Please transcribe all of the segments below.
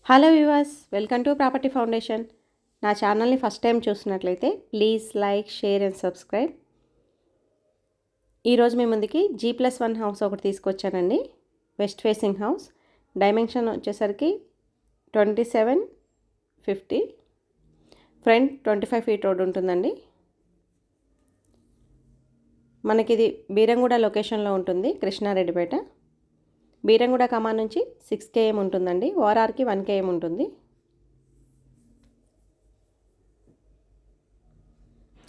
Hello viewers, welcome to property foundation. నా ఛానల్ని first time చూసినట్లయితే please like, share and subscribe. ఈరోజు మీ ముందుకి G+1 హౌస్ ఒకటి తీసుకొచ్చానండి. West facing house. డైమెన్షన్ వచ్చేసరికి 2750, ఫ్రంట్ 25 ఫీట్ రోడ్ ఉంటుందండి. మనకిది బీరంగూడ లొకేషన్లో ఉంటుంది, కృష్ణారెడ్డిపేట. బీరంగూడ కమాన్ నుంచి 6 km ఉంటుందండి, ఓఆర్ఆర్కి 1 km ఉంటుంది.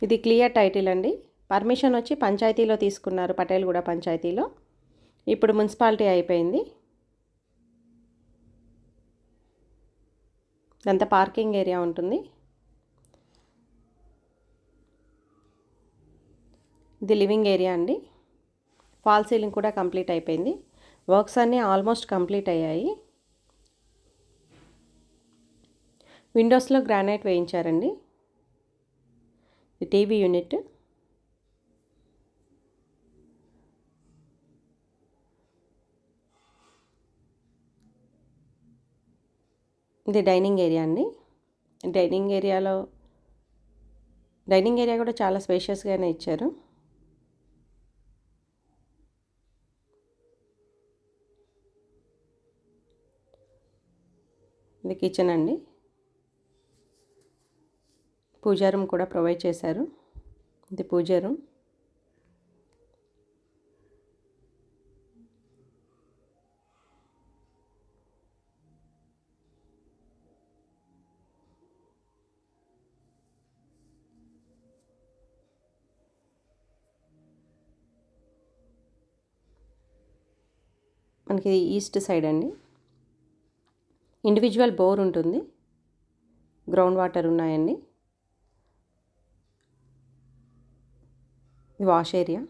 ఇది క్లియర్ టైటిల్ అండి. పర్మిషన్ వచ్చి పంచాయతీలో తీసుకున్నారు, పటేల్గూడ పంచాయతీలో. ఇప్పుడు మున్సిపాలిటీ అయిపోయింది. ఇదంతా పార్కింగ్ ఏరియా ఉంటుంది. ఇది లివింగ్ ఏరియా అండి. ఫాల్ సీలింగ్ కూడా కంప్లీట్ అయిపోయింది. వర్క్స్ అన్నీ ఆల్మోస్ట్ కంప్లీట్ అయ్యాయి. విండోస్లో గ్రానైట్ వేయించారండి. ఇది టీవీ యూనిట్. ఇది డైనింగ్ ఏరియా అండి. డైనింగ్ ఏరియా కూడా చాలా స్పేషియస్గానే ఇచ్చారు. ఇది కిచెన్ అండి. పూజా రూమ్ కూడా ప్రొవైడ్ చేశారు. ఇది పూజా రూమ్. మనకి ఈస్ట్ సైడ్ అండి. ఇండివిజువల్ బోర్ ఉంటుంది, గ్రౌండ్ వాటర్ ఉన్నాయండి. ఇది వాష్ ఏరియా.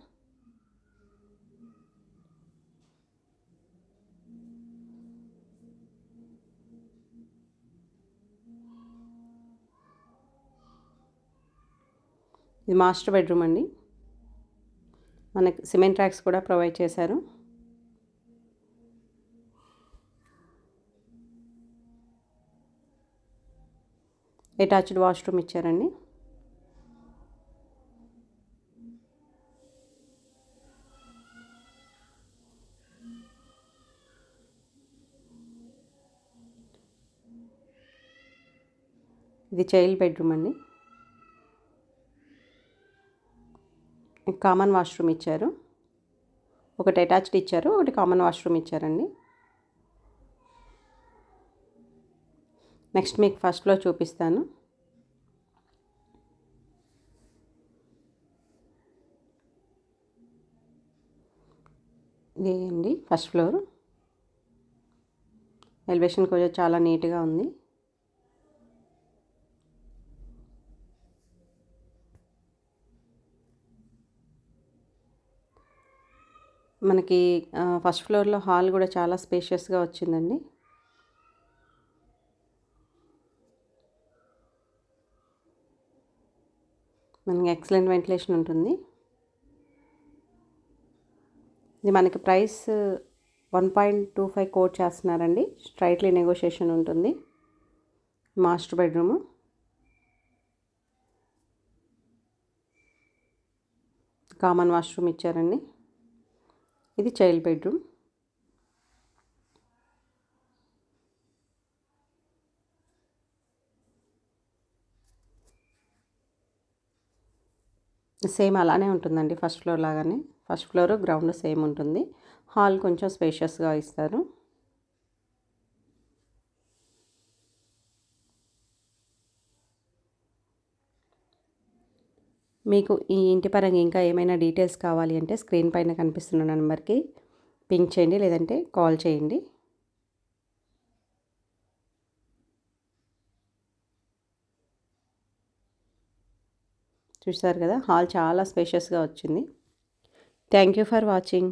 ఇది మాస్టర్ బెడ్రూమ్ అండి. మనకి సిమెంట్ ట్రాక్స్ కూడా ప్రొవైడ్ చేశారు. అటాచ్డ్ వాష్రూమ్ ఇచ్చారండి. ఇది చైల్డ్ బెడ్రూమ్ అండి. కామన్ వాష్రూమ్ ఇచ్చారు. ఒకటి అటాచ్డ్ ఇచ్చారు, ఒకటి కామన్ వాష్రూమ్ ఇచ్చారండి. నెక్స్ట్ మీకు ఫస్ట్ ఫ్లోర్ చూపిస్తాను. ఇది అండి ఫస్ట్ ఫ్లోర్. ఎలివేషన్ కూడా చాలా నీట్గా ఉంది. మనకి ఫస్ట్ ఫ్లోర్లో హాల్ కూడా చాలా స్పేషియస్గా వచ్చిందండి. మనకి ఎక్సలెంట్ వెంటిలేషన్ ఉంటుంది. ఇది మనకి ప్రైస్ 1.25 కోట్ చేస్తున్నారండి. స్ట్రైట్లీ నెగోషియేషన్ ఉంటుంది. Master bedroom. కామన్ వాష్రూమ్ ఇచ్చారండి. ఇది చైల్డ్ బెడ్రూమ్. సేమ్ అలానే ఉంటుందండి, ఫస్ట్ ఫ్లోర్ లాగానే. ఫస్ట్ ఫ్లోర్ గ్రౌండ్ సేమ్ ఉంటుంది. హాల్ కొంచెం స్పేషియస్గా ఇస్తారు. మీకు ఈ ఇంటి పరంగా ఇంకా ఏమైనా డీటెయిల్స్ కావాలి అంటే స్క్రీన్ పైన కనిపిస్తున్న నెంబర్కి పింక్ చేయండి, లేదంటే కాల్ చేయండి. చూస్తారు కదా, హాల్ చాలా స్పేషియస్గా వచ్చింది. Thank you for watching.